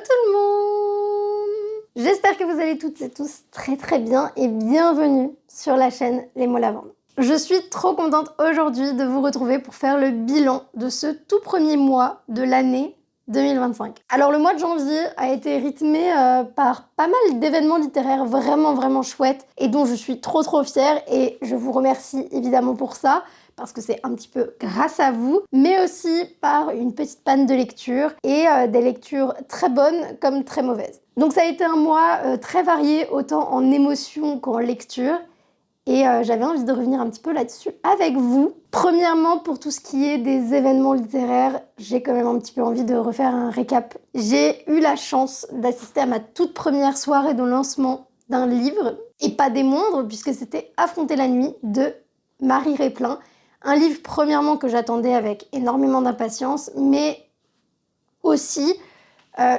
tout le monde! J'espère que vous allez toutes et tous très très bien et bienvenue sur la chaîne Les mots lavande. Je suis trop contente aujourd'hui de vous retrouver pour faire le bilan de ce tout premier mois de l'année 2025. Alors le mois de janvier a été rythmé par pas mal d'événements littéraires vraiment chouettes et dont je suis trop fière et je vous remercie évidemment pour ça parce que c'est un petit peu grâce à vous, mais aussi par une petite panne de lecture et des lectures très bonnes comme très mauvaises. Donc ça a été un mois très varié, autant en émotion qu'en lecture. Et j'avais envie de revenir un petit peu là-dessus avec vous. Premièrement, pour tout ce qui est des événements littéraires, j'ai quand même un petit peu envie de refaire un récap. J'ai eu la chance d'assister à ma toute première soirée de lancement d'un livre, et pas des moindres, puisque c'était Affronter la nuit de Marie Réplin. Un livre, premièrement, que j'attendais avec énormément d'impatience, mais aussi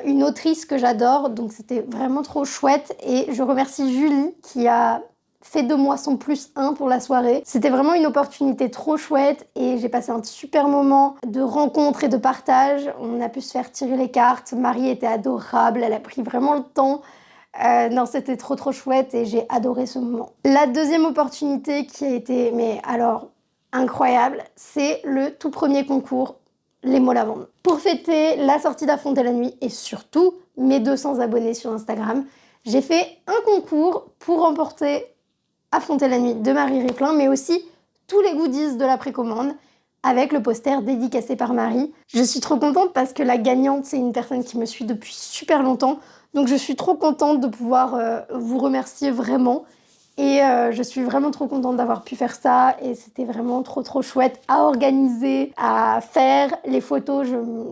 une autrice que j'adore, donc c'était vraiment trop chouette. Et je remercie Julie qui a fait de moi son +1 pour la soirée. C'était vraiment une opportunité trop chouette et j'ai passé un super moment de rencontre et de partage. On a pu se faire tirer les cartes. Marie était adorable, elle a pris vraiment le temps. Non, c'était trop chouette et j'ai adoré ce moment. La deuxième opportunité qui a été, mais alors, incroyable, c'est le tout premier concours Les mots lavande. Pour fêter la sortie d'Affronter la nuit et surtout mes 200 abonnés sur Instagram, j'ai fait un concours pour remporter Affronter la nuit de Marie Réplin, mais aussi tous les goodies de la précommande avec le poster dédicacé par Marie. Je suis trop contente parce que la gagnante, c'est une personne qui me suit depuis super longtemps. Donc je suis trop contente de pouvoir vous remercier vraiment. Et je suis vraiment trop contente d'avoir pu faire ça. Et c'était vraiment trop chouette à organiser, à faire les photos.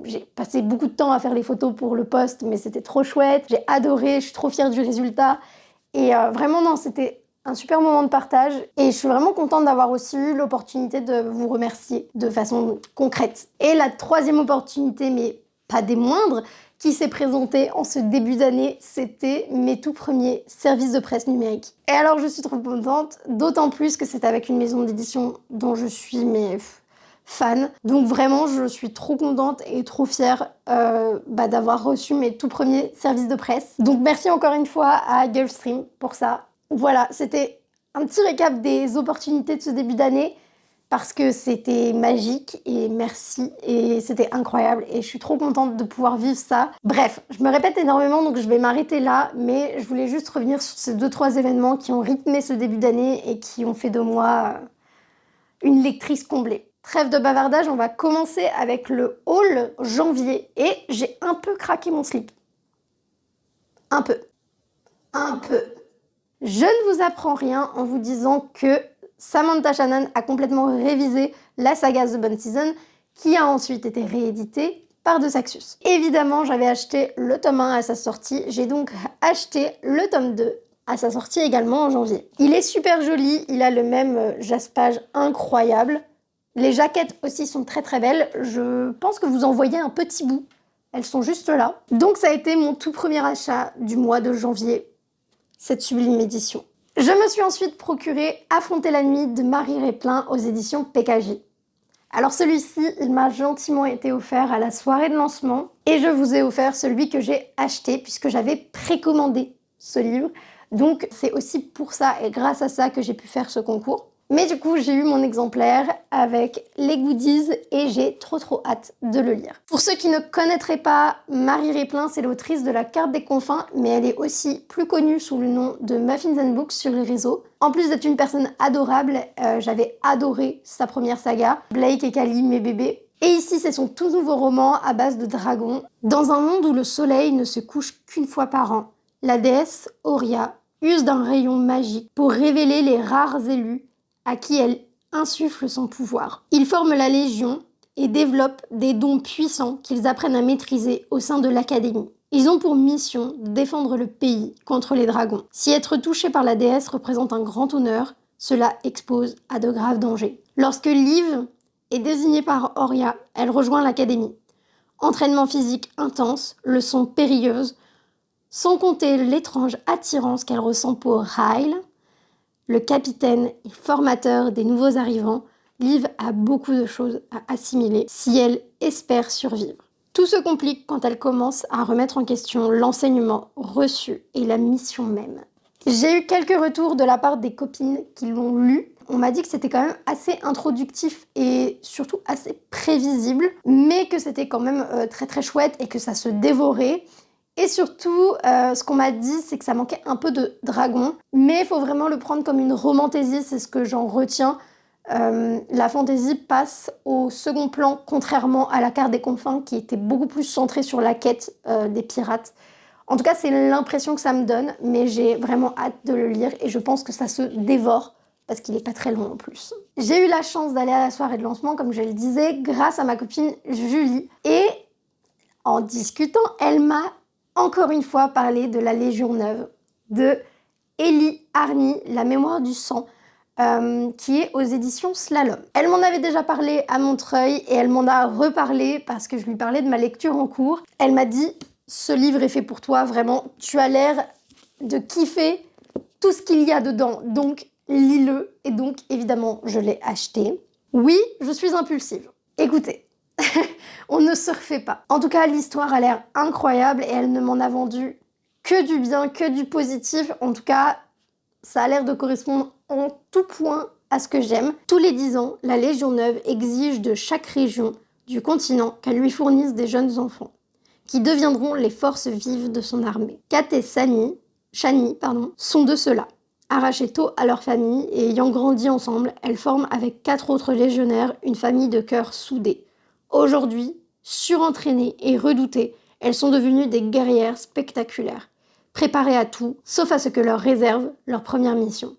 J'ai passé beaucoup de temps à faire les photos pour le post, mais c'était trop chouette. J'ai adoré, je suis trop fière du résultat. Et vraiment, non, c'était un super moment de partage. Et je suis vraiment contente d'avoir aussi eu l'opportunité de vous remercier de façon concrète. Et la troisième opportunité, mais pas des moindres, qui s'est présentée en ce début d'année, c'était mes tout premiers services de presse numérique. Et alors, je suis trop contente, d'autant plus que c'est avec une maison d'édition dont je suis fan. Donc vraiment, je suis trop contente et trop fière d'avoir reçu mes tout premiers services de presse. Donc merci encore une fois à Gulfstream pour ça. Voilà, c'était un petit récap des opportunités de ce début d'année parce que c'était magique et merci et c'était incroyable et je suis trop contente de pouvoir vivre ça. Bref, je me répète énormément donc je vais m'arrêter là, mais je voulais juste revenir sur ces 2-3 événements qui ont rythmé ce début d'année et qui ont fait de moi une lectrice comblée. Trêve de bavardage, on va commencer avec le haul janvier et j'ai un peu craqué mon slip. Un peu. Je ne vous apprends rien en vous disant que Samantha Shannon a complètement révisé la saga The Bone Season qui a ensuite été rééditée par De Saxus. Évidemment, j'avais acheté le tome 1 à sa sortie, j'ai donc acheté le tome 2 à sa sortie également en janvier. Il est super joli, il a le même jaspage incroyable. Les jaquettes aussi sont très belles, je pense que vous en voyez un petit bout. Elles sont juste là. Donc ça a été mon tout premier achat du mois de janvier, cette sublime édition. Je me suis ensuite procuré Affronter la nuit de Marie Réplin aux éditions PKJ. Alors celui-ci, il m'a gentiment été offert à la soirée de lancement et je vous ai offert celui que j'ai acheté puisque j'avais précommandé ce livre. Donc c'est aussi pour ça et grâce à ça que j'ai pu faire ce concours. Mais du coup, j'ai eu mon exemplaire avec les goodies et j'ai trop hâte de le lire. Pour ceux qui ne connaîtraient pas, Marie Réplin, c'est l'autrice de La Carte des confins, mais elle est aussi plus connue sous le nom de Muffins and Books sur les réseaux. En plus d'être une personne adorable, j'avais adoré sa première saga, Blake et Cali, mes bébés. Et ici, c'est son tout nouveau roman à base de dragons. Dans un monde où le soleil ne se couche qu'une fois par an, la déesse Auria use d'un rayon magique pour révéler les rares élus à qui elle insuffle son pouvoir. Ils forment la Légion et développent des dons puissants qu'ils apprennent à maîtriser au sein de l'Académie. Ils ont pour mission de défendre le pays contre les dragons. Si être touché par la déesse représente un grand honneur, cela expose à de graves dangers. Lorsque Liv est désignée par Auria, elle rejoint l'Académie. Entraînement physique intense, leçons périlleuses, sans compter l'étrange attirance qu'elle ressent pour Ryle, le capitaine et formateur des nouveaux arrivants. Liv a beaucoup de choses à assimiler si elle espère survivre. Tout se complique quand elle commence à remettre en question l'enseignement reçu et la mission même. J'ai eu quelques retours de la part des copines qui l'ont lu. On m'a dit que c'était quand même assez introductif et surtout assez prévisible, mais que c'était quand même très très chouette et que ça se dévorait. Et surtout, ce qu'on m'a dit, c'est que ça manquait un peu de dragon, mais il faut vraiment le prendre comme une romantaisie, c'est ce que j'en retiens. La fantaisie passe au second plan, contrairement à la carte des confins, qui était beaucoup plus centrée sur la quête des pirates. En tout cas, c'est l'impression que ça me donne, mais j'ai vraiment hâte de le lire et je pense que ça se dévore parce qu'il n'est pas très long en plus. J'ai eu la chance d'aller à la soirée de lancement, comme je le disais, grâce à ma copine Julie. Et en discutant, elle m'a encore une fois parlé de La Légion Neuve, de Élie Arny, La mémoire du sang, qui est aux éditions Slalom. Elle m'en avait déjà parlé à Montreuil et elle m'en a reparlé parce que je lui parlais de ma lecture en cours. Elle m'a dit: ce livre est fait pour toi, vraiment, tu as l'air de kiffer tout ce qu'il y a dedans, donc lis-le. Et donc, évidemment, je l'ai acheté. Oui, je suis impulsive. Écoutez, on ne se refait pas. En tout cas, l'histoire a l'air incroyable et elle ne m'en a vendu que du bien, que du positif. En tout cas, ça a l'air de correspondre en tout point à ce que j'aime. Tous les 10 ans, la Légion Neuve exige de chaque région du continent qu'elle lui fournisse des jeunes enfants, qui deviendront les forces vives de son armée. Kat et Shani, sont de ceux-là. Arrachées tôt à leur famille et ayant grandi ensemble, elles forment avec 4 autres légionnaires une famille de cœur soudée. Aujourd'hui, surentraînées et redoutées, elles sont devenues des guerrières spectaculaires, préparées à tout, sauf à ce que leur réserve leur première mission.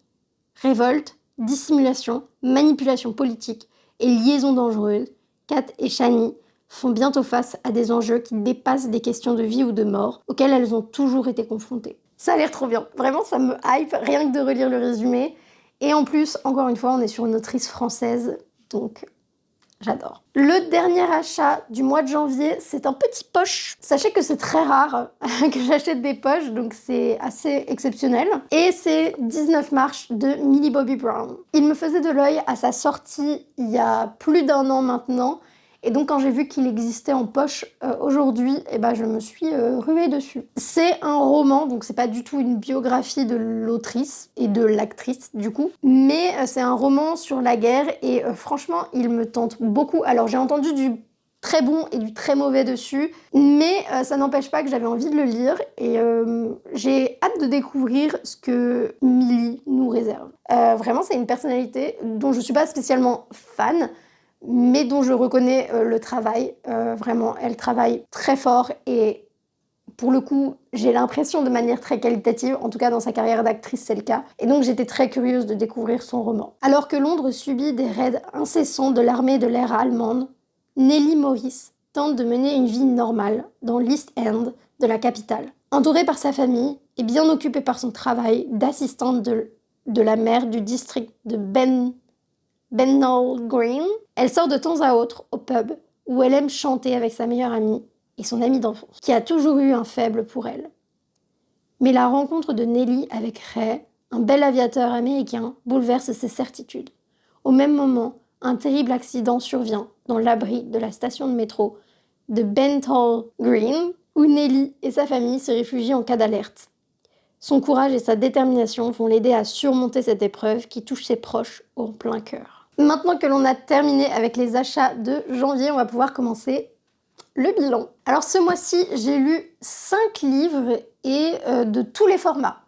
Révolte, dissimulation, manipulation politique et liaison dangereuse, Kat et Shani font bientôt face à des enjeux qui dépassent des questions de vie ou de mort auxquelles elles ont toujours été confrontées. Ça a l'air trop bien, vraiment ça me hype, rien que de relire le résumé. Et en plus, encore une fois, on est sur une autrice française, donc j'adore. Le dernier achat du mois de janvier, c'est un petit poche. Sachez que c'est très rare que j'achète des poches, donc c'est assez exceptionnel. Et c'est 19 marches de Millie Bobby Brown. Il me faisait de l'œil à sa sortie il y a plus d'1 an maintenant. Et donc quand j'ai vu qu'il existait en poche aujourd'hui, je me suis ruée dessus. C'est un roman, donc c'est pas du tout une biographie de l'autrice et de l'actrice du coup, mais c'est un roman sur la guerre et franchement il me tente beaucoup. Alors j'ai entendu du très bon et du très mauvais dessus, mais ça n'empêche pas que j'avais envie de le lire et j'ai hâte de découvrir ce que Millie nous réserve. Vraiment c'est une personnalité dont je suis pas spécialement fan, mais dont je reconnais le travail. Vraiment, elle travaille très fort et pour le coup, j'ai l'impression de manière très qualitative, en tout cas dans sa carrière d'actrice, c'est le cas. Et donc j'étais très curieuse de découvrir son roman. Alors que Londres subit des raids incessants de l'armée de l'air allemande, Nellie Morris tente de mener une vie normale dans l'East End de la capitale. Entourée par sa famille et bien occupée par son travail d'assistante de la maire du district de Bethnal Green, elle sort de temps à autre au pub où elle aime chanter avec sa meilleure amie et son amie d'enfance, qui a toujours eu un faible pour elle. Mais la rencontre de Nellie avec Ray, un bel aviateur américain, bouleverse ses certitudes. Au même moment, un terrible accident survient dans l'abri de la station de métro de Bethnal Green, où Nellie et sa famille se réfugient en cas d'alerte. Son courage et sa détermination vont l'aider à surmonter cette épreuve qui touche ses proches en plein cœur. Maintenant que l'on a terminé avec les achats de janvier, on va pouvoir commencer le bilan. Alors ce mois-ci, j'ai lu 5 livres et de tous les formats.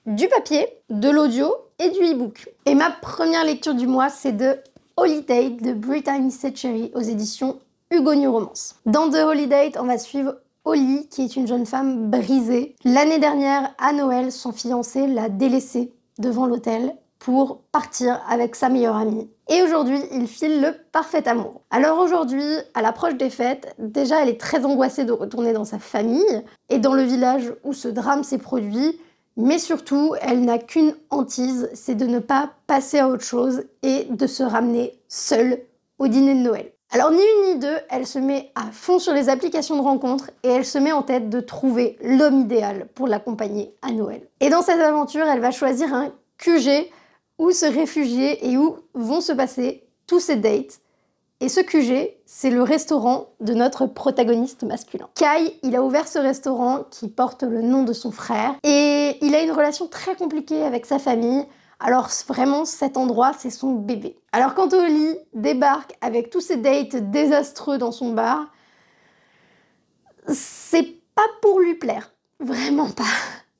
Du papier, de l'audio et du e-book. Et ma première lecture du mois, c'est de Holiday de Brittany Setchery aux éditions Hugo New Romance. Dans The Holiday, on va suivre Holly, qui est une jeune femme brisée. L'année dernière, à Noël, son fiancé l'a délaissée devant l'hôtel pour partir avec sa meilleure amie. Et aujourd'hui, il file le parfait amour. Alors aujourd'hui, à l'approche des fêtes, déjà elle est très angoissée de retourner dans sa famille et dans le village où ce drame s'est produit, mais surtout, elle n'a qu'une hantise, c'est de ne pas passer à autre chose et de se ramener seule au dîner de Noël. Alors ni une ni deux, elle se met à fond sur les applications de rencontres et elle se met en tête de trouver l'homme idéal pour l'accompagner à Noël. Et dans cette aventure, elle va choisir un QG où se réfugier et où vont se passer tous ces dates Et ce QG, c'est le restaurant de notre protagoniste masculin. Kai, il a ouvert ce restaurant qui porte le nom de son frère et il a une relation très compliquée avec sa famille. Alors vraiment, cet endroit, c'est son bébé. Alors quand Oli débarque avec tous ses dates désastreux dans son bar, c'est pas pour lui plaire. Vraiment pas.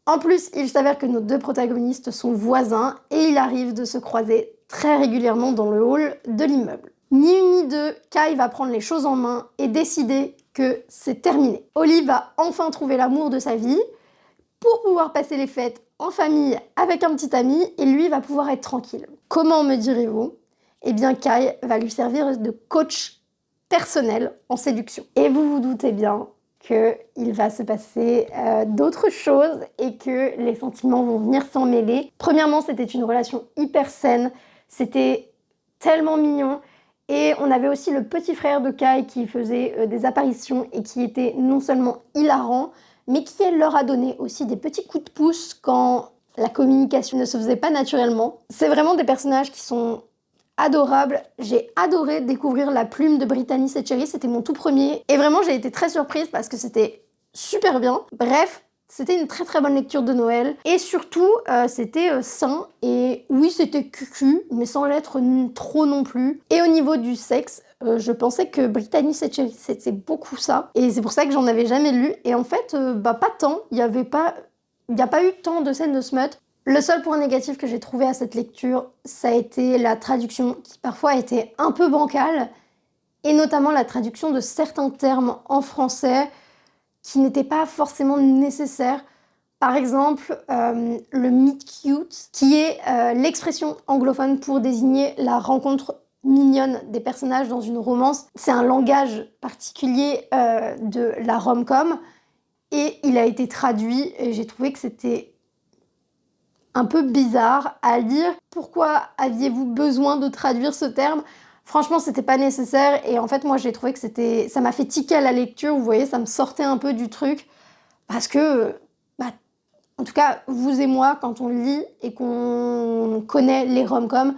En plus, il s'avère que nos deux protagonistes sont voisins et il arrive de se croiser très régulièrement dans le hall de l'immeuble. Ni une ni deux, Kai va prendre les choses en main et décider que c'est terminé. Oli va enfin trouver l'amour de sa vie pour pouvoir passer les fêtes en famille avec un petit ami et lui va pouvoir être tranquille. Comment me direz-vous? Eh bien, Kai va lui servir de coach personnel en séduction. Et vous vous doutez bien qu'il va se passer d'autres choses et que les sentiments vont venir s'en mêler. Premièrement, c'était une relation hyper saine, c'était tellement mignon. Et on avait aussi le petit frère de Kai qui faisait des apparitions et qui était non seulement hilarant, mais qui leur a donné aussi des petits coups de pouce quand la communication ne se faisait pas naturellement. C'est vraiment des personnages qui sont adorables. J'ai adoré découvrir la plume de Brittany Setcheri, c'était mon tout premier. Et vraiment, j'ai été très surprise parce que c'était super bien. Bref, c'était une très très bonne lecture de Noël. Et surtout, c'était sain. Et oui, c'était cucu, mais sans l'être trop non plus. Et au niveau du sexe, je pensais que Brittany Setcheri, c'était beaucoup ça. Et c'est pour ça que j'en avais jamais lu. Et en fait, pas tant. Il n'y a pas eu tant de scènes de smut. Le seul point négatif que j'ai trouvé à cette lecture, ça a été la traduction, qui parfois était un peu bancale, et notamment la traduction de certains termes en français qui n'étaient pas forcément nécessaires. Par exemple, le meet cute, qui est l'expression anglophone pour désigner la rencontre mignonne des personnages dans une romance. C'est un langage particulier de la rom-com, et il a été traduit, et j'ai trouvé que c'était un peu bizarre à lire. Pourquoi aviez-vous besoin de traduire ce terme? Franchement, c'était pas nécessaire et en fait, moi, j'ai trouvé que ça m'a fait tiquer à la lecture, vous voyez, ça me sortait un peu du truc parce que, en tout cas, vous et moi, quand on lit et qu'on connaît les rom-coms,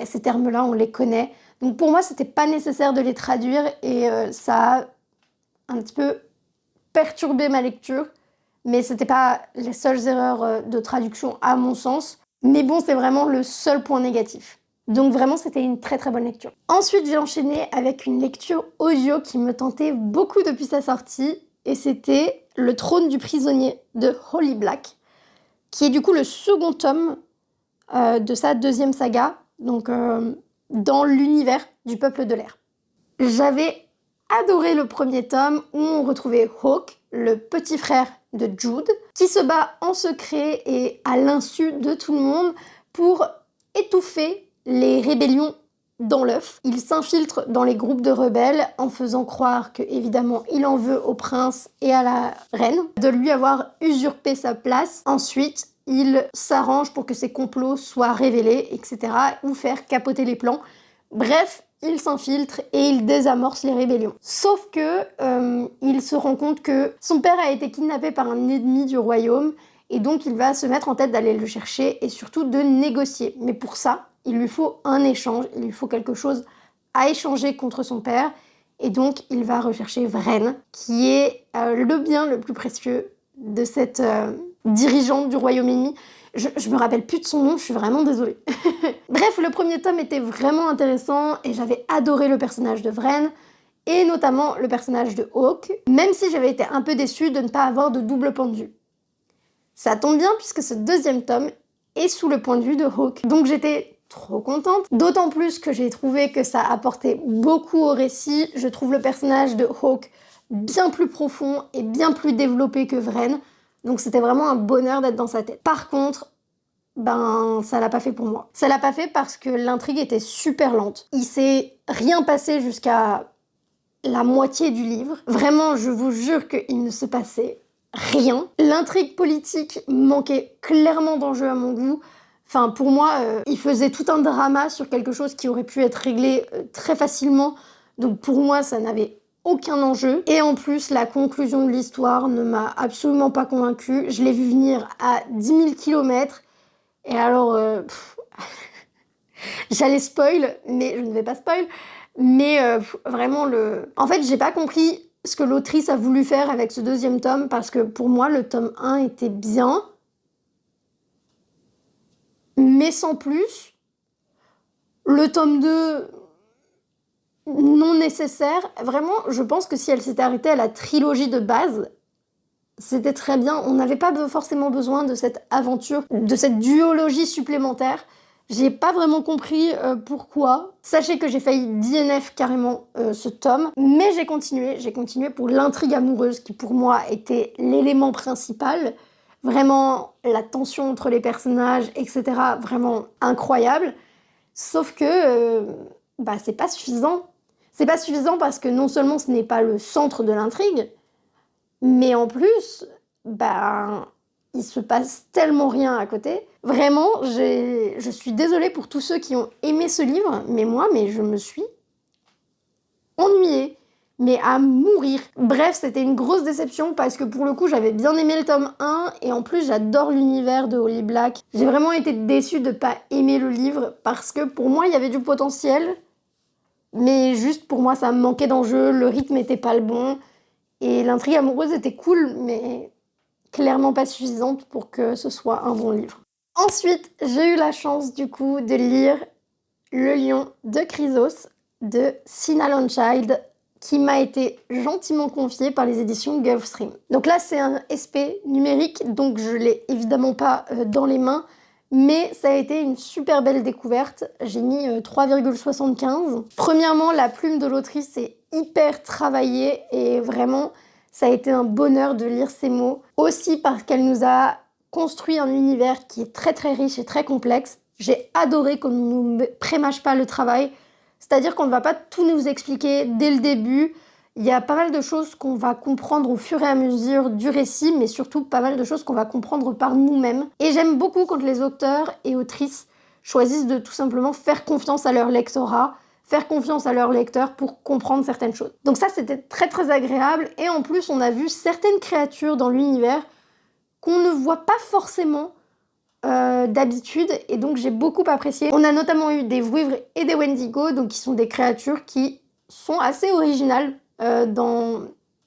ces termes-là, on les connaît. Donc pour moi, c'était pas nécessaire de les traduire et ça a un petit peu perturbé ma lecture. Mais c'était pas les seules erreurs de traduction à mon sens. Mais bon, c'est vraiment le seul point négatif. Donc vraiment, c'était une très très bonne lecture. Ensuite, j'ai enchaîné avec une lecture audio qui me tentait beaucoup depuis sa sortie. Et c'était Le trône du prisonnier de Holly Black, qui est du coup le second tome de sa deuxième saga, donc dans l'univers du Peuple de l'air. J'avais adoré le premier tome où on retrouvait Hawk, le petit frère de Jude, qui se bat en secret et à l'insu de tout le monde pour étouffer les rébellions dans l'œuf. Il s'infiltre dans les groupes de rebelles en faisant croire que, évidemment, il en veut au prince et à la reine de lui avoir usurpé sa place. Ensuite, il s'arrange pour que ses complots soient révélés, etc., ou faire capoter les plans. Bref, il s'infiltre et il désamorce les rébellions. Sauf que il se rend compte que son père a été kidnappé par un ennemi du royaume et donc il va se mettre en tête d'aller le chercher et surtout de négocier. Mais pour ça, il lui faut un échange, il lui faut quelque chose à échanger contre son père et donc il va rechercher Vren, qui est le bien le plus précieux de cette dirigeante du royaume ennemi. Je me rappelle plus de son nom, je suis vraiment désolée. Bref, le premier tome était vraiment intéressant et j'avais adoré le personnage de Vren et notamment le personnage de Hawk, même si j'avais été un peu déçue de ne pas avoir de double point de vue. Ça tombe bien puisque ce deuxième tome est sous le point de vue de Hawk. Donc j'étais trop contente, d'autant plus que j'ai trouvé que ça apportait beaucoup au récit. Je trouve le personnage de Hawk bien plus profond et bien plus développé que Vren. Donc c'était vraiment un bonheur d'être dans sa tête. Par contre, ça l'a pas fait pour moi. Ça l'a pas fait parce que l'intrigue était super lente. Il s'est rien passé jusqu'à la moitié du livre. Vraiment, je vous jure qu'il ne se passait rien. L'intrigue politique manquait clairement d'enjeu à mon goût. Enfin, pour moi, il faisait tout un drama sur quelque chose qui aurait pu être réglé très facilement. Donc pour moi, ça n'avait aucun enjeu. Et en plus, la conclusion de l'histoire ne m'a absolument pas convaincue. Je l'ai vu venir à 10 000 km. Et alors, j'allais spoil, mais je ne vais pas spoil. Mais vraiment, en fait, j'ai pas compris ce que l'autrice a voulu faire avec ce deuxième tome, parce que pour moi, le tome 1 était bien, mais sans plus. Le tome 2, non nécessaire. Vraiment, je pense que si elle s'était arrêtée à la trilogie de base, c'était très bien. On n'avait pas forcément besoin de cette aventure, de cette duologie supplémentaire. J'ai pas vraiment compris pourquoi. Sachez que j'ai failli DNF carrément ce tome, mais j'ai continué pour l'intrigue amoureuse qui pour moi était l'élément principal. Vraiment, la tension entre les personnages, etc. Vraiment incroyable. Sauf que c'est pas suffisant. C'est pas suffisant parce que non seulement ce n'est pas le centre de l'intrigue, mais en plus, il se passe tellement rien à côté. Vraiment, je suis désolée pour tous ceux qui ont aimé ce livre, mais je me suis ennuyée. Mais à mourir. Bref, c'était une grosse déception parce que pour le coup, j'avais bien aimé le tome 1 et en plus, j'adore l'univers de Holly Black. J'ai vraiment été déçue de pas aimer le livre parce que pour moi, il y avait du potentiel, mais juste pour moi, ça me manquait d'enjeu, le rythme était pas le bon et l'intrigue amoureuse était cool, mais clairement pas suffisante pour que ce soit un bon livre. Ensuite, j'ai eu la chance du coup de lire Le Lion de Chrysos de Sina Longchild, qui m'a été gentiment confié par les éditions Gulfstream. Donc là, c'est un SP numérique, donc je l'ai évidemment pas dans les mains, mais ça a été une super belle découverte. J'ai mis 3,75. Premièrement, la plume de l'autrice est hyper travaillée et vraiment, ça a été un bonheur de lire ces mots. Aussi parce qu'elle nous a construit un univers qui est très très riche et très complexe. J'ai adoré qu'on ne nous prémâche pas le travail, c'est-à-dire qu'on ne va pas tout nous expliquer dès le début. Il y a pas mal de choses qu'on va comprendre au fur et à mesure du récit, mais surtout pas mal de choses qu'on va comprendre par nous-mêmes. Et j'aime beaucoup quand les auteurs et autrices choisissent de tout simplement faire confiance à leur lectorat, faire confiance à leur lecteur pour comprendre certaines choses. Donc ça, c'était très très agréable. Et en plus, on a vu certaines créatures dans l'univers qu'on ne voit pas forcément d'habitude, et donc j'ai beaucoup apprécié. On a notamment eu des vouivres et des wendigo, donc qui sont des créatures qui sont assez originales dans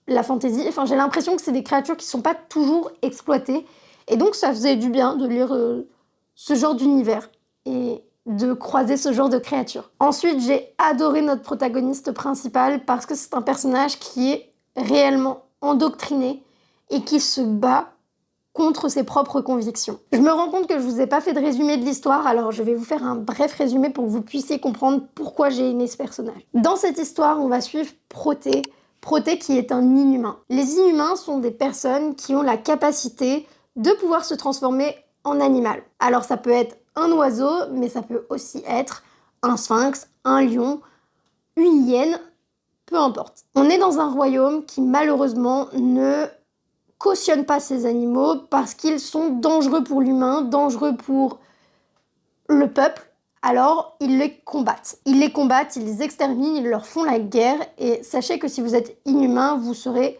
la fantasy. Enfin, j'ai l'impression que c'est des créatures qui sont pas toujours exploitées, et donc ça faisait du bien de lire ce genre d'univers et de croiser ce genre de créatures. Ensuite, j'ai adoré notre protagoniste principal parce que c'est un personnage qui est réellement endoctriné et qui se bat contre ses propres convictions. Je me rends compte que je vous ai pas fait de résumé de l'histoire, alors je vais vous faire un bref résumé pour que vous puissiez comprendre pourquoi j'ai aimé ce personnage. Dans cette histoire, on va suivre Proté. Proté qui est un inhumain. Les inhumains sont des personnes qui ont la capacité de pouvoir se transformer en animal. Alors ça peut être un oiseau, mais ça peut aussi être un sphinx, un lion, une hyène, peu importe. On est dans un royaume qui malheureusement ne cautionne pas ces animaux parce qu'ils sont dangereux pour l'humain, dangereux pour le peuple, alors ils les combattent. Ils les combattent, ils les exterminent, ils leur font la guerre, et sachez que si vous êtes inhumain, vous serez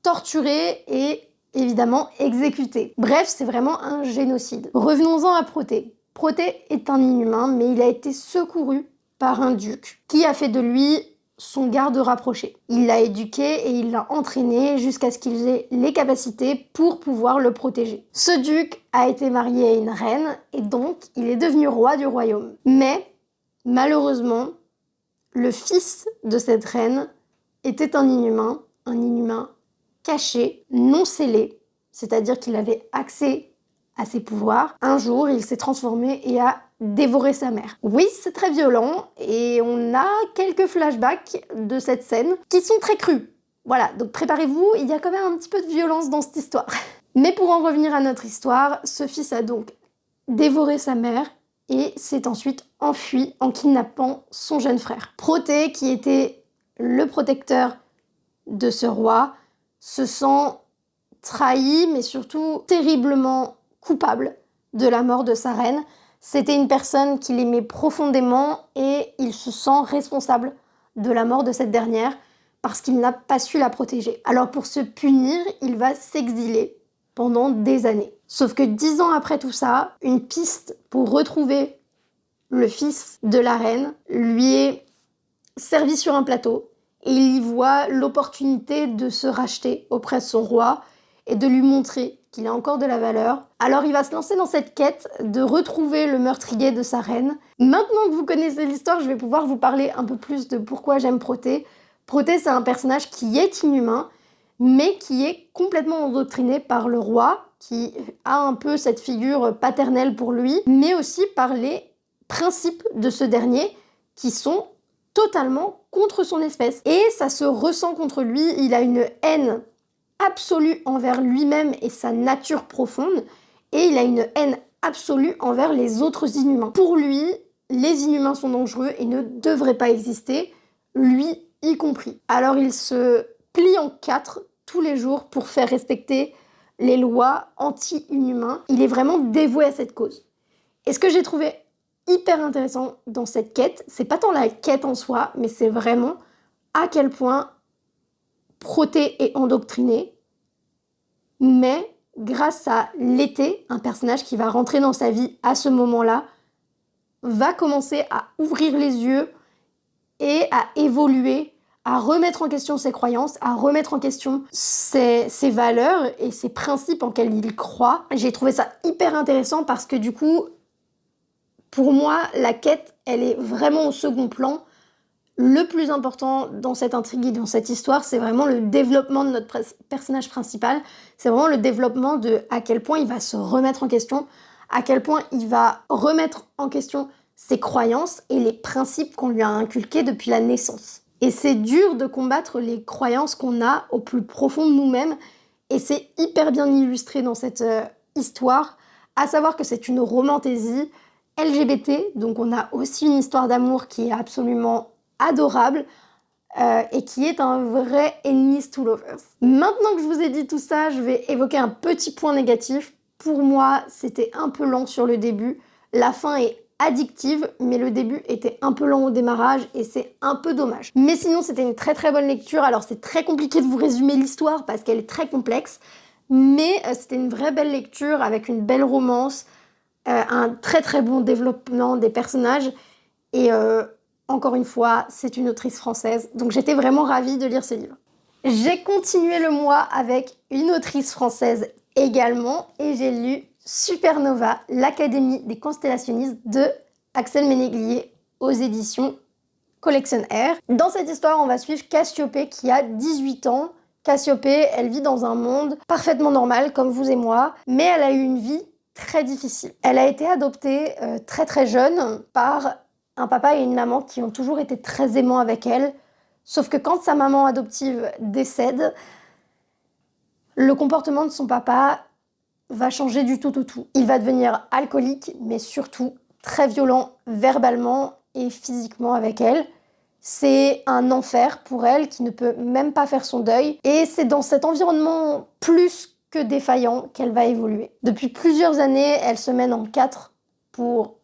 torturé et évidemment exécuté. Bref, c'est vraiment un génocide. Revenons-en à Proté. Proté est un inhumain, mais il a été secouru par un duc qui a fait de lui son garde rapproché. Il l'a éduqué et il l'a entraîné jusqu'à ce qu'il ait les capacités pour pouvoir le protéger. Ce duc a été marié à une reine et donc il est devenu roi du royaume. Mais malheureusement, le fils de cette reine était un inhumain caché, non scellé, c'est-à-dire qu'il avait accès à ses pouvoirs. Un jour, il s'est transformé et a dévoré sa mère. Oui, c'est très violent et on a quelques flashbacks de cette scène qui sont très crus. Voilà, donc préparez-vous, il y a quand même un petit peu de violence dans cette histoire. Mais pour en revenir à notre histoire, ce fils a donc dévoré sa mère et s'est ensuite enfui en kidnappant son jeune frère. Proté, qui était le protecteur de ce roi, se sent trahi, mais surtout terriblement coupable de la mort de sa reine. C'était une personne qu'il aimait profondément et il se sent responsable de la mort de cette dernière parce qu'il n'a pas su la protéger. Alors pour se punir, il va s'exiler pendant des années. Sauf que 10 ans après tout ça, une piste pour retrouver le fils de la reine lui est servi sur un plateau et il y voit l'opportunité de se racheter auprès de son roi et de lui montrer qu'il a encore de la valeur. Alors il va se lancer dans cette quête de retrouver le meurtrier de sa reine. Maintenant que vous connaissez l'histoire, je vais pouvoir vous parler un peu plus de pourquoi j'aime Proté. Proté, c'est un personnage qui est inhumain, mais qui est complètement endoctriné par le roi, qui a un peu cette figure paternelle pour lui, mais aussi par les principes de ce dernier, qui sont totalement contre son espèce. Et ça se ressent contre lui, il a une haine absolue envers lui-même et sa nature profonde, et il a une haine absolue envers les autres inhumains. Pour lui, les inhumains sont dangereux et ne devraient pas exister, lui y compris. Alors il se plie en 4 tous les jours pour faire respecter les lois anti-inhumains. Il est vraiment dévoué à cette cause. Et ce que j'ai trouvé hyper intéressant dans cette quête, c'est pas tant la quête en soi, mais c'est vraiment à quel point Proté est endoctriné, mais grâce à l'été, un personnage qui va rentrer dans sa vie à ce moment-là, va commencer à ouvrir les yeux et à évoluer, à remettre en question ses croyances, à remettre en question ses valeurs et ses principes en lesquels il croit. J'ai trouvé ça hyper intéressant parce que du coup, pour moi, la quête, elle est vraiment au second plan. Le plus important dans cette intrigue et dans cette histoire, c'est vraiment le développement de notre personnage principal. C'est vraiment le développement de à quel point il va se remettre en question, à quel point il va remettre en question ses croyances et les principes qu'on lui a inculqués depuis la naissance. Et c'est dur de combattre les croyances qu'on a au plus profond de nous-mêmes, et c'est hyper bien illustré dans cette histoire, à savoir que c'est une romantaisie LGBT, donc on a aussi une histoire d'amour qui est absolument adorable et qui est un vrai enemies to lovers. Maintenant que je vous ai dit tout ça, je vais évoquer un petit point négatif. Pour moi, c'était un peu lent sur le début. La fin est addictive, mais le début était un peu lent au démarrage et c'est un peu dommage. Mais sinon, c'était une très très bonne lecture. Alors c'est très compliqué de vous résumer l'histoire parce qu'elle est très complexe, mais c'était une vraie belle lecture avec une belle romance, un très très bon développement des personnages et encore une fois, c'est une autrice française, donc j'étais vraiment ravie de lire ce livre. J'ai continué le mois avec une autrice française également, et j'ai lu Supernova, l'Académie des constellationnistes de Axel Ménéglier aux éditions Collection R. Dans cette histoire, on va suivre Cassiopée qui a 18 ans. Cassiopée, elle vit dans un monde parfaitement normal, comme vous et moi, mais elle a eu une vie très difficile. Elle a été adoptée très très jeune par un papa et une maman qui ont toujours été très aimants avec elle, sauf que quand sa maman adoptive décède, le comportement de son papa va changer du tout au tout. Il va devenir alcoolique, mais surtout très violent verbalement et physiquement avec elle. C'est un enfer pour elle qui ne peut même pas faire son deuil. Et c'est dans cet environnement plus que défaillant qu'elle va évoluer. Depuis plusieurs années, elle se mène en 4 pour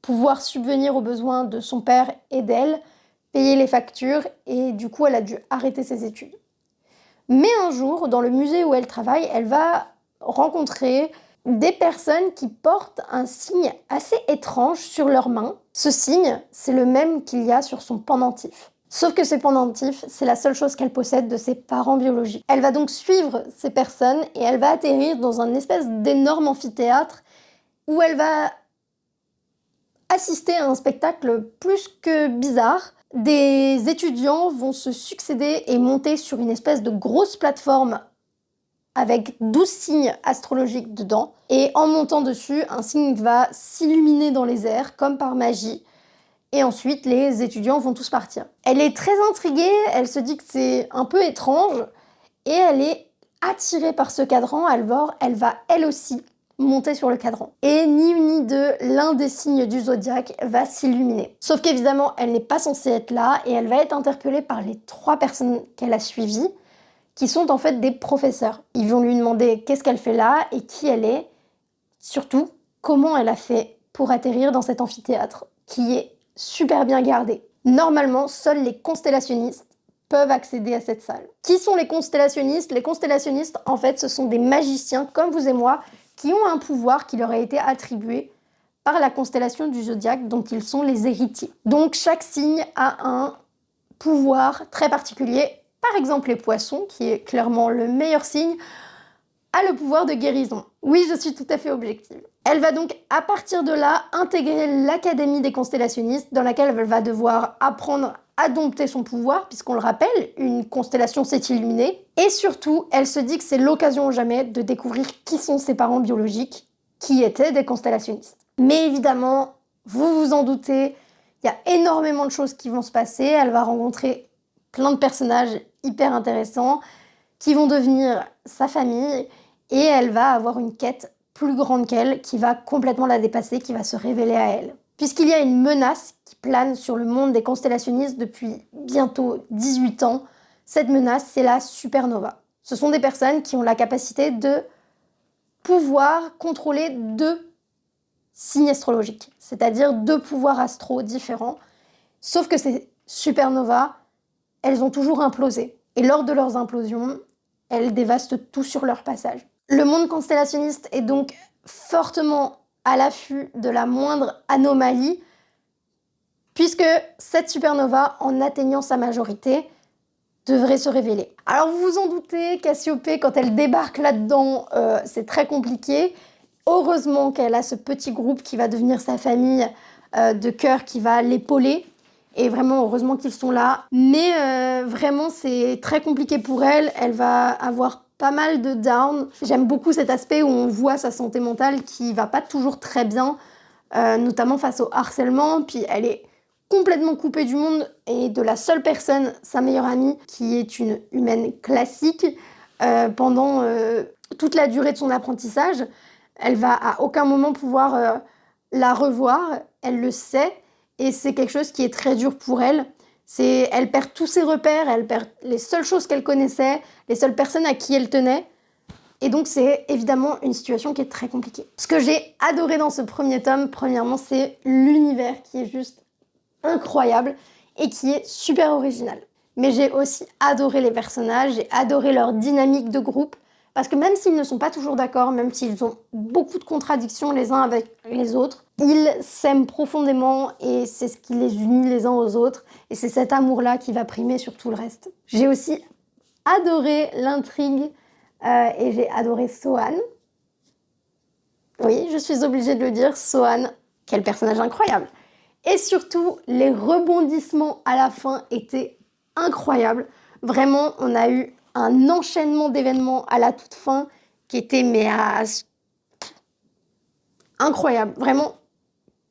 pouvoir subvenir aux besoins de son père et d'elle, payer les factures, et du coup elle a dû arrêter ses études. Mais un jour, dans le musée où elle travaille, elle va rencontrer des personnes qui portent un signe assez étrange sur leurs mains. Ce signe, c'est le même qu'il y a sur son pendentif. Sauf que ce pendentif, c'est la seule chose qu'elle possède de ses parents biologiques. Elle va donc suivre ces personnes et elle va atterrir dans un espèce d'énorme amphithéâtre où elle va assister à un spectacle plus que bizarre. Des étudiants vont se succéder et monter sur une espèce de grosse plateforme avec 12 signes astrologiques dedans. Et en montant dessus, un signe va s'illuminer dans les airs comme par magie. Et ensuite, les étudiants vont tous partir. Elle est très intriguée, elle se dit que c'est un peu étrange et elle est attirée par ce cadran. Elle va elle aussi monter sur le cadran. Et ni une ni deux, l'un des signes du zodiaque va s'illuminer. Sauf qu'évidemment, elle n'est pas censée être là et elle va être interpellée par les 3 personnes qu'elle a suivies, qui sont en fait des professeurs. Ils vont lui demander qu'est-ce qu'elle fait là et qui elle est, surtout comment elle a fait pour atterrir dans cet amphithéâtre, qui est super bien gardé. Normalement, seuls les constellationnistes peuvent accéder à cette salle. Qui sont les constellationnistes ? Les constellationnistes, en fait, ce sont des magiciens comme vous et moi qui ont un pouvoir qui leur a été attribué par la constellation du zodiaque dont ils sont les héritiers. Donc chaque signe a un pouvoir très particulier. Par exemple, les poissons, qui est clairement le meilleur signe, a le pouvoir de guérison. Oui, je suis tout à fait objective. Elle va donc, à partir de là, intégrer l'Académie des constellationnistes, dans laquelle elle va devoir apprendre à dompter son pouvoir, puisqu'on le rappelle, une constellation s'est illuminée. Et surtout, elle se dit que c'est l'occasion ou jamais de découvrir qui sont ses parents biologiques, qui étaient des constellationnistes. Mais évidemment, vous vous en doutez, il y a énormément de choses qui vont se passer. Elle va rencontrer plein de personnages hyper intéressants qui vont devenir sa famille et elle va avoir une quête plus grande qu'elle qui va complètement la dépasser, qui va se révéler à elle. Puisqu'il y a une menace qui plane sur le monde des constellationnistes depuis bientôt 18 ans, cette menace, c'est la supernova. Ce sont des personnes qui ont la capacité de pouvoir contrôler 2 signes astrologiques, c'est-à-dire 2 pouvoirs astro différents. Sauf que ces supernovas, elles ont toujours implosé. Et lors de leurs implosions, elles dévastent tout sur leur passage. Le monde constellationniste est donc fortement à l'affût de la moindre anomalie, puisque cette supernova, en atteignant sa majorité, devrait se révéler. Alors vous vous en doutez, Cassiopée, quand elle débarque là-dedans, c'est très compliqué. Heureusement qu'elle a ce petit groupe qui va devenir sa famille de cœur, qui va l'épauler. Et vraiment, heureusement qu'ils sont là. Mais vraiment, c'est très compliqué pour elle. Elle va avoir pas mal de down. J'aime beaucoup cet aspect où on voit sa santé mentale qui va pas toujours très bien, notamment face au harcèlement. Puis elle est complètement coupée du monde et de la seule personne, sa meilleure amie, qui est une humaine classique, pendant toute la durée de son apprentissage. Elle va à aucun moment pouvoir la revoir. Elle le sait. Et c'est quelque chose qui est très dur pour elle. Elle perd tous ses repères, elle perd les seules choses qu'elle connaissait, les seules personnes à qui elle tenait. Et donc c'est évidemment une situation qui est très compliquée. Ce que j'ai adoré dans ce premier tome, premièrement, c'est l'univers qui est juste incroyable et qui est super original. Mais j'ai aussi adoré les personnages, j'ai adoré leur dynamique de groupe, parce que même s'ils ne sont pas toujours d'accord, même s'ils ont beaucoup de contradictions les uns avec les autres, ils s'aiment profondément et c'est ce qui les unit les uns aux autres. Et c'est cet amour-là qui va primer sur tout le reste. J'ai aussi adoré l'intrigue et j'ai adoré Sohan. Oui, je suis obligée de le dire, Sohan, quel personnage incroyable. Et surtout, les rebondissements à la fin étaient incroyables. Vraiment, on a eu un enchaînement d'événements à la toute fin qui était incroyable. Vraiment,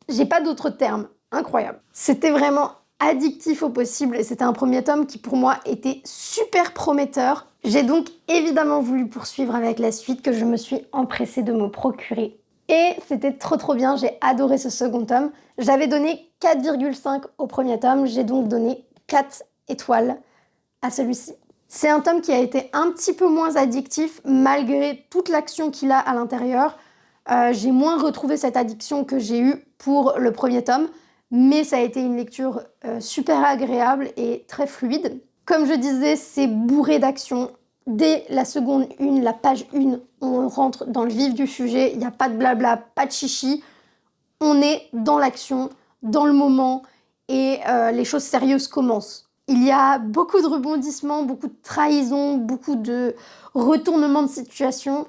j'ai pas d'autres termes. Incroyable. C'était vraiment addictif au possible et c'était un premier tome qui pour moi était super prometteur. J'ai donc évidemment voulu poursuivre avec la suite que je me suis empressée de me procurer. Et c'était trop bien, j'ai adoré ce second tome. J'avais donné 4,5 au premier tome, j'ai donc donné 4 étoiles à celui-ci. C'est un tome qui a été un petit peu moins addictif malgré toute l'action qu'il a à l'intérieur. J'ai moins retrouvé cette addiction que j'ai eue pour le premier tome, mais ça a été une lecture super agréable et très fluide. Comme je disais, c'est bourré d'action. Dès la seconde 1, la page 1, on rentre dans le vif du sujet, il n'y a pas de blabla, pas de chichi. On est dans l'action, dans le moment, et les choses sérieuses commencent. Il y a beaucoup de rebondissements, beaucoup de trahisons, beaucoup de retournements de situation.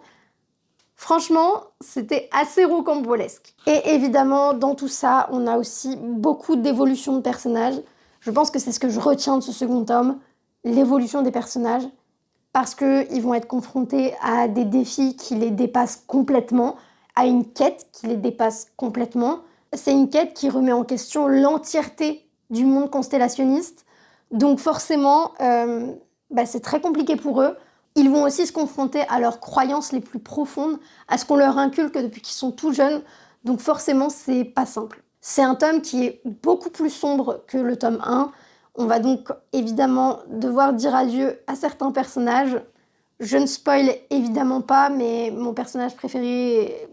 Franchement, c'était assez rocambolesque. Et évidemment, dans tout ça, on a aussi beaucoup d'évolution de personnages. Je pense que c'est ce que je retiens de ce second tome, l'évolution des personnages, parce qu'ils vont être confrontés à des défis qui les dépassent complètement, à une quête qui les dépasse complètement. C'est une quête qui remet en question l'entièreté du monde constellationniste. Donc forcément, c'est très compliqué pour eux. Ils vont aussi se confronter à leurs croyances les plus profondes, à ce qu'on leur inculque depuis qu'ils sont tout jeunes. Donc forcément, c'est pas simple. C'est un tome qui est beaucoup plus sombre que le tome 1. On va donc évidemment devoir dire adieu à certains personnages. Je ne spoil évidemment pas, mais mon personnage préféré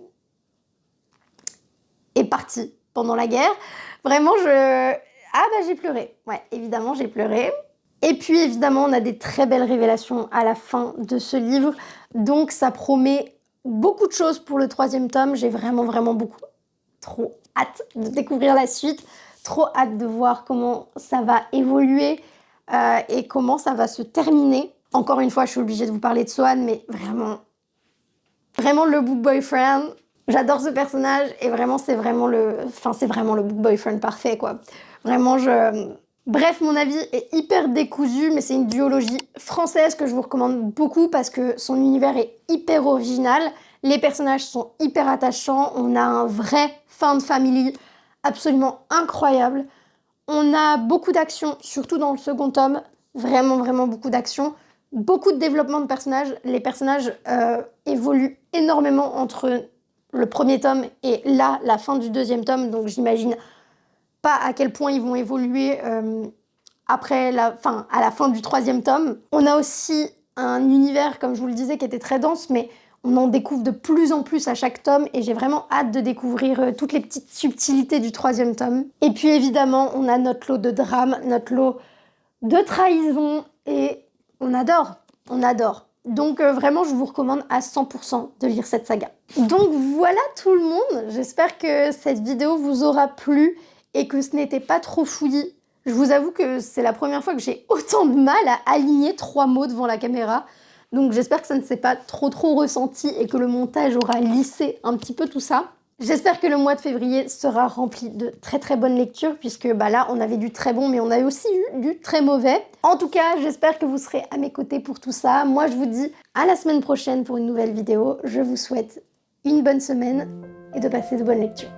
est parti pendant la guerre. Vraiment, j'ai pleuré. Ouais, évidemment, j'ai pleuré. Et puis, évidemment, on a des très belles révélations à la fin de ce livre. Donc, ça promet beaucoup de choses pour le 3e tome. J'ai vraiment beaucoup trop hâte de découvrir la suite. Trop hâte de voir comment ça va évoluer. et comment ça va se terminer. Encore une fois, je suis obligée de vous parler de Swan, mais vraiment le book boyfriend. J'adore ce personnage et vraiment, c'est vraiment le book boyfriend parfait, quoi. Vraiment, Bref, mon avis est hyper décousu, mais c'est une duologie française que je vous recommande beaucoup parce que son univers est hyper original. Les personnages sont hyper attachants. On a un vrai found family absolument incroyable. On a beaucoup d'action, surtout dans le second tome. Vraiment beaucoup d'action. Beaucoup de développement de personnages. Les personnages évoluent énormément entre le premier tome et là, la fin du deuxième tome. Donc j'imagine pas à quel point ils vont évoluer à la fin du troisième tome. On a aussi un univers, comme je vous le disais, qui était très dense, mais on en découvre de plus en plus à chaque tome et j'ai vraiment hâte de découvrir toutes les petites subtilités du troisième tome. Et puis évidemment, on a notre lot de drame, notre lot de trahison et on adore. Donc vraiment, je vous recommande à 100% de lire cette saga. Donc voilà tout le monde, j'espère que cette vidéo vous aura plu et que ce n'était pas trop fouillis. Je vous avoue que c'est la première fois que j'ai autant de mal à aligner 3 mots devant la caméra. Donc j'espère que ça ne s'est pas trop ressenti et que le montage aura lissé un petit peu tout ça. J'espère que le mois de février sera rempli de très bonnes lectures puisque là on avait du très bon mais on a aussi eu du très mauvais. En tout cas, j'espère que vous serez à mes côtés pour tout ça. Moi je vous dis à la semaine prochaine pour une nouvelle vidéo. Je vous souhaite une bonne semaine et de passer de bonnes lectures.